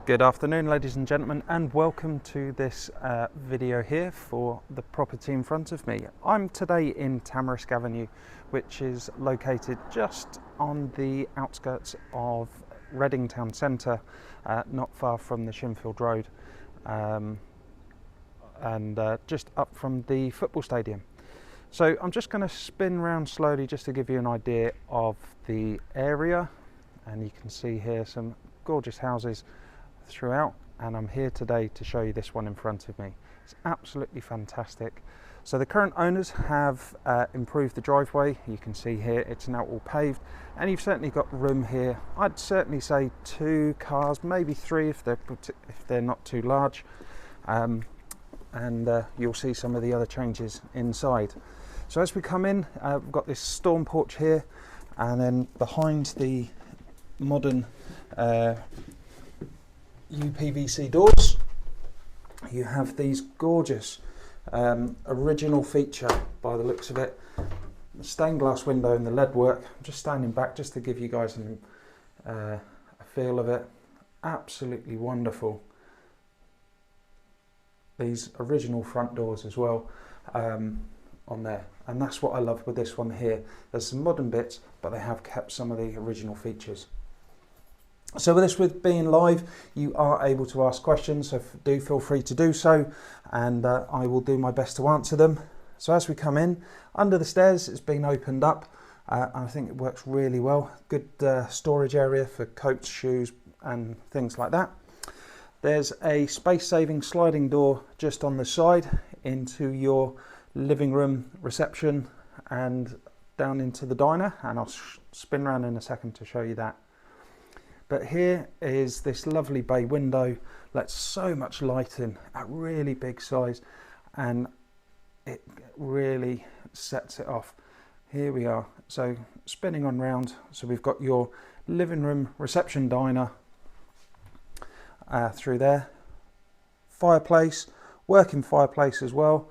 Good afternoon, ladies and gentlemen, and welcome to this video here for the property in front of me. I'm today in Tamarisk Avenue, which is located just on the outskirts of Reading town centre, not far from the Shinfield Road, and just up from the football stadium. So I'm just going to spin round slowly just to give you an idea of the area, and you can see here some gorgeous houses throughout, and I'm here today to show you this one in front of me. It's absolutely fantastic. So the current owners have improved the driveway. You can see here it's now all paved, and you've certainly got room here. I'd certainly say 2 cars, maybe 3 if they're not too large, and you'll see some of the other changes inside. So as we come in, we've got this storm porch here, and then behind the modern UPVC doors, you have these gorgeous original feature, by the looks of it, the stained glass window and the lead work. I'm just standing back just to give you guys a feel of it. Absolutely wonderful. These original front doors as well on there, and that's what I love with this one here. There's some modern bits, but they have kept some of the original features. So with this being live, you are able to ask questions, so do feel free to do so, and I will do my best to answer them. So as we come in, under the stairs it's been opened up, and I think it works really well. Good storage area for coats, shoes and things like that. There's a space-saving sliding door just on the side into your living room, reception, and down into the diner, and I'll spin around in a second to show you that. But here is this lovely bay window, lets so much light in at really big size, and it really sets it off. Here we are, so spinning on round, so we've got your living room, reception, diner through there. Fireplace, working fireplace as well,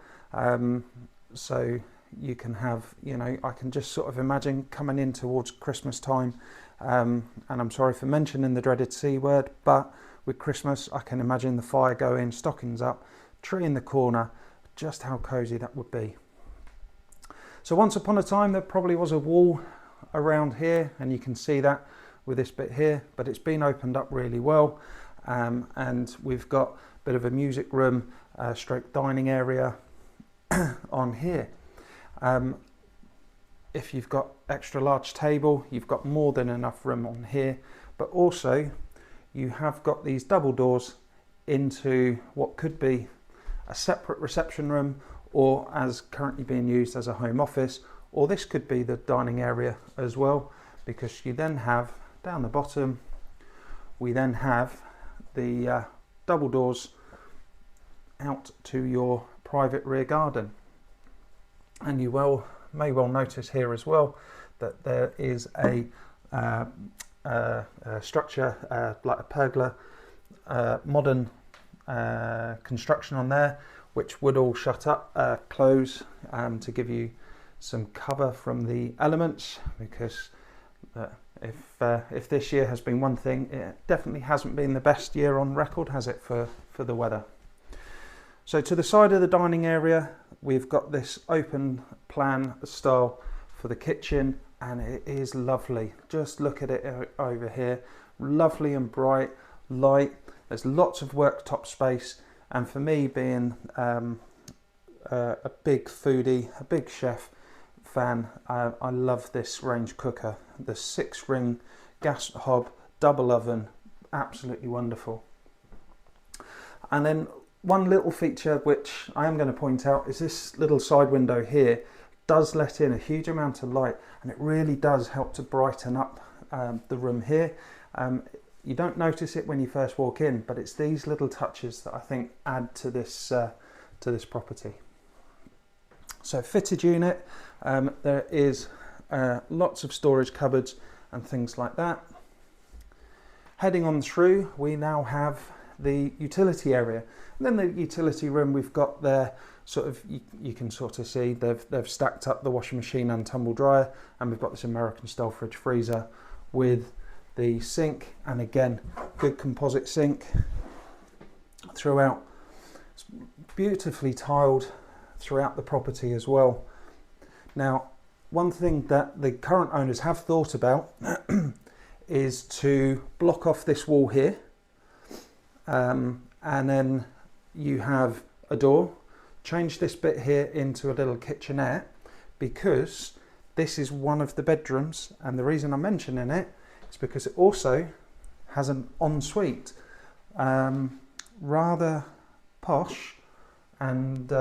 so you can have, I can just sort of imagine coming in towards Christmas time. And I'm sorry for mentioning the dreaded C word, but with Christmas I can imagine the fire going, stockings up, tree in the corner, just how cosy that would be. So once upon a time there probably was a wall around here, and you can see that with this bit here, but it's been opened up really well, and we've got a bit of a music room stroke dining area on here. If you've got extra large table, you've got more than enough room on here, but also you have got these double doors into what could be a separate reception room, or as currently being used as a home office, or this could be the dining area as well, because you then have down the bottom, we then have the double doors out to your private rear garden. And you may well notice here as well that there is a structure like a pergola, modern construction on there, which would all shut up, close, to give you some cover from the elements, because if this year has been one thing, it definitely hasn't been the best year on record, has it, for the weather. So to the side of the dining area, we've got this open plan style for the kitchen, and it is lovely. Just look at it over here, lovely and bright, light. There's lots of worktop space, and for me being a big foodie, a big chef fan, I love this range cooker. The 6-ring gas hob, double oven, absolutely wonderful. And then one little feature which I am going to point out is this little side window here does let in a huge amount of light, and it really does help to brighten up the room here. You don't notice it when you first walk in, but it's these little touches that I think add to this property. So fitted unit, there is lots of storage cupboards and things like that. Heading on through, we now have the utility area, and then the utility room we've got there, sort of you can sort of see they've stacked up the washing machine and tumble dryer, and we've got this American style fridge freezer with the sink, and again good composite sink throughout. It's beautifully tiled throughout the property as well. Now, one thing that the current owners have thought about is to block off this wall here, and then you have a door, change this bit here into a little kitchenette, because this is one of the bedrooms, and the reason I'm mentioning it is because it also has an ensuite, rather posh and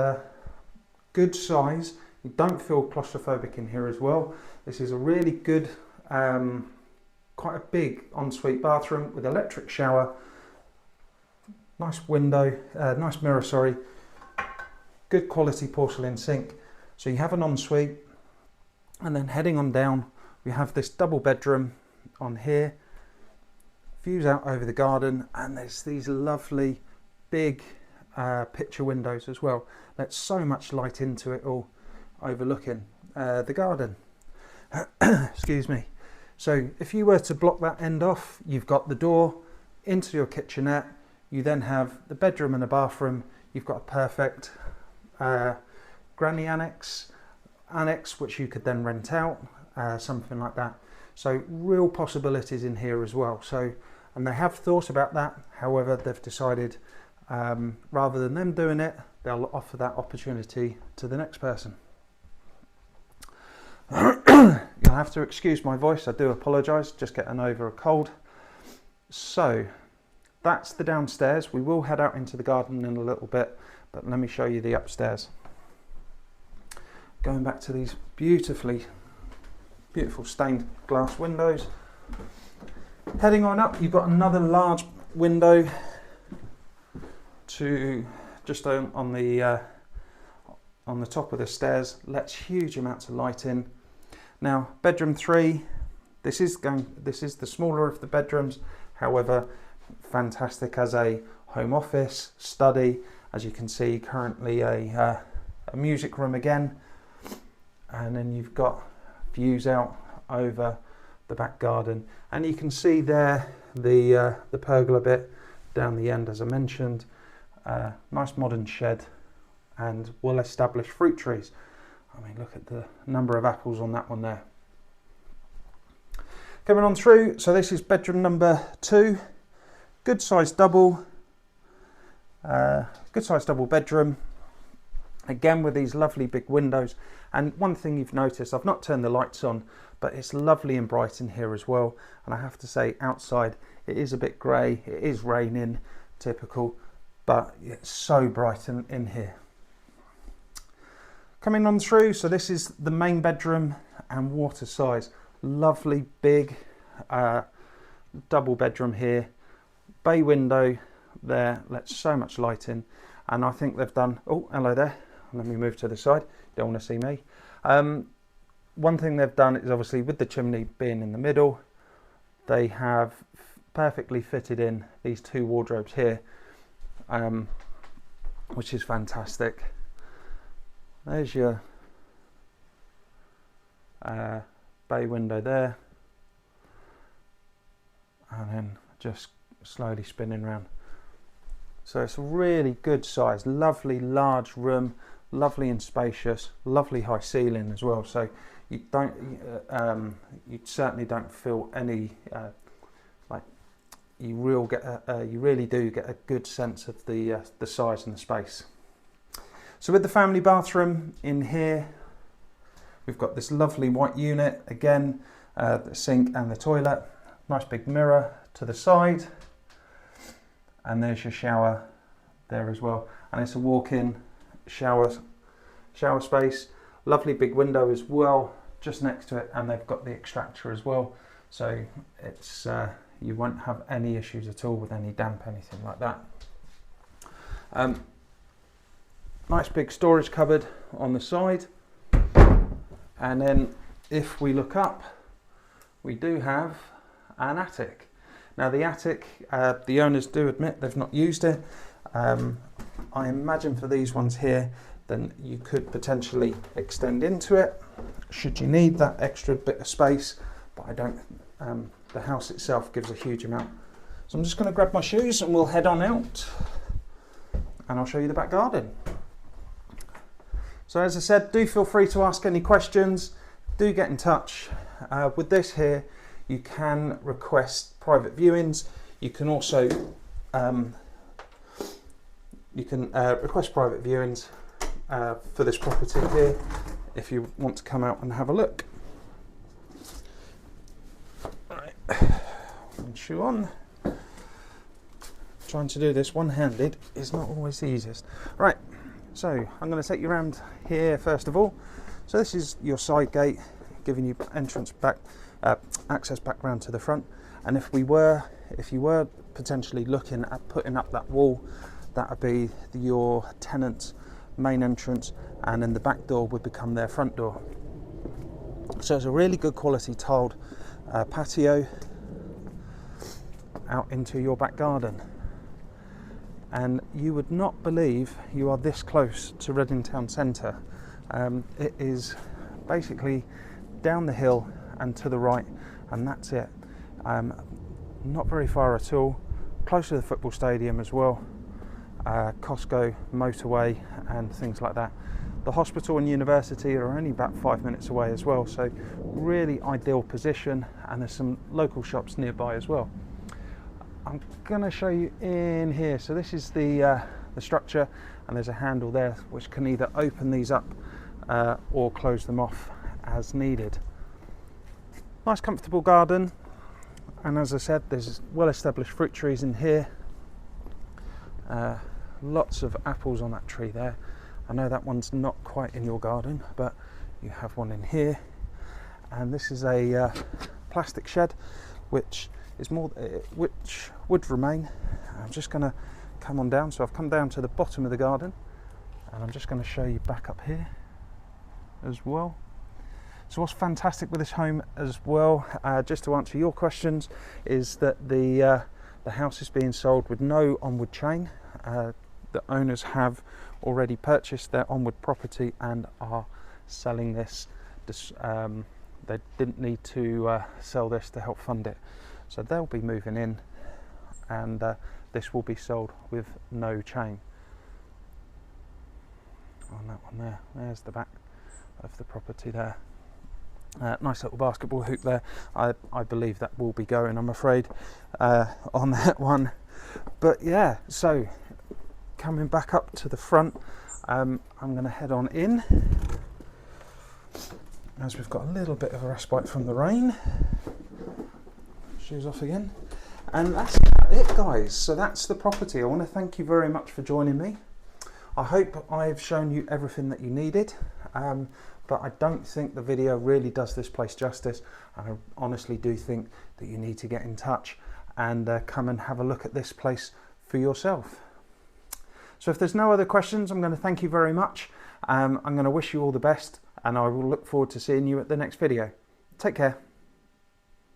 good size. You don't feel claustrophobic in here as well. This is a really good, quite a big ensuite bathroom with electric shower, nice window, nice mirror, sorry, good quality porcelain sink. So you have an ensuite, and then heading on down, we have this double bedroom on here, views out over the garden, and there's these lovely big picture windows as well. Let so much light into it all, overlooking the garden. Excuse me. So if you were to block that end off, you've got the door into your kitchenette. You then have the bedroom and a bathroom. You've got a perfect granny annex, which you could then rent out, something like that. So real possibilities in here as well. So, and they have thought about that. However, they've decided rather than them doing it, they'll offer that opportunity to the next person. You'll have to excuse my voice, I do apologise, just getting over a cold. So that's the downstairs. We will head out into the garden in a little bit, but let me show you the upstairs. Going back to these beautiful stained glass windows. Heading on up, you've got another large window to just on the top of the stairs. Lets huge amounts of light in. Now, bedroom 3. This is the smaller of the bedrooms. However, fantastic as a home office, study. As you can see, currently a music room again. And then you've got views out over the back garden, and you can see there the pergola bit down the end, as I mentioned. Nice modern shed and well established fruit trees. I mean, look at the number of apples on that one there. Coming on through, so this is bedroom number 2. Good sized double bedroom. Again with these lovely big windows. And one thing you've noticed, I've not turned the lights on, but it's lovely and bright in here as well. And I have to say, outside it is a bit grey, it is raining, typical, but it's so bright in here. Coming on through, so this is the main bedroom and water size. Lovely big double bedroom here. Bay window there, lets so much light in. And I think they've done, oh, hello there. Let me move to the side, don't want to see me. One thing they've done is obviously with the chimney being in the middle, they have perfectly fitted in these 2 wardrobes here, which is fantastic. There's your bay window there, and then just slowly spinning around. So it's a really good size, lovely large room, lovely and spacious, lovely high ceiling as well. So you don't, you certainly don't feel any like you really do get a good sense of the size and the space. So with the family bathroom in here, we've got this lovely white unit again, the sink and the toilet, nice big mirror to the side. And there's your shower there as well. And it's a walk-in shower space. Lovely big window as well, just next to it. And they've got the extractor as well. So it's you won't have any issues at all with any damp, anything like that. Nice big storage cupboard on the side. And then if we look up, we do have an attic. Now the attic, the owners do admit they've not used it. I imagine for these ones here, then you could potentially extend into it, should you need that extra bit of space, but I don't, the house itself gives a huge amount So I'm just going to grab my shoes and we'll head on out and I'll show you the back garden. So as I said, do feel free to ask any questions, do get in touch. With this here, you can request private viewings. You can also request private viewings for this property here if you want to come out and have a look. Right, one shoe on. Trying to do this one-handed is not always the easiest. Right, so I'm going to take you around here first of all. So this is your side gate, giving you entrance back, access back round to the front. And if you were potentially looking at putting up that wall, that would be your tenant's main entrance, and then the back door would become their front door. So it's a really good quality tiled patio out into your back garden. And you would not believe you are this close to Reading town centre. It is basically down the hill and to the right, and that's it. Not very far at all. Close to the football stadium as well. Costco, motorway and things like that. The hospital and university are only about 5 minutes away as well, so really ideal position, and there's some local shops nearby as well. I'm going to show you in here. So this is the structure, and there's a handle there which can either open these up or close them off as needed. Nice comfortable garden, and as I said, there's well established fruit trees in here. Lots of apples on that tree there. I know that one's not quite in your garden, but you have one in here. And this is a plastic shed which would remain. I'm just going to come on down. So I've come down to the bottom of the garden, and I'm just going to show you back up here as well. So what's fantastic with this home as well, just to answer your questions, is that the house is being sold with no onward chain. The owners have already purchased their onward property and are selling this. They didn't need to sell this to help fund it. So they'll be moving in, and this will be sold with no chain. On that one there, there's the back of the property there. Nice little basketball hoop there. I believe that will be going, I'm afraid, on that one. But yeah, so coming back up to the front, I'm going to head on in, as we've got a little bit of a respite from the rain. Shoes off again. And that's about it, guys. So that's the property. I want to thank you very much for joining me. I hope I've shown you everything that you needed, but I don't think the video really does this place justice. I honestly do think that you need to get in touch and come and have a look at this place for yourself. So if there's no other questions, I'm going to thank you very much. I'm going to wish you all the best, and I will look forward to seeing you at the next video. Take care.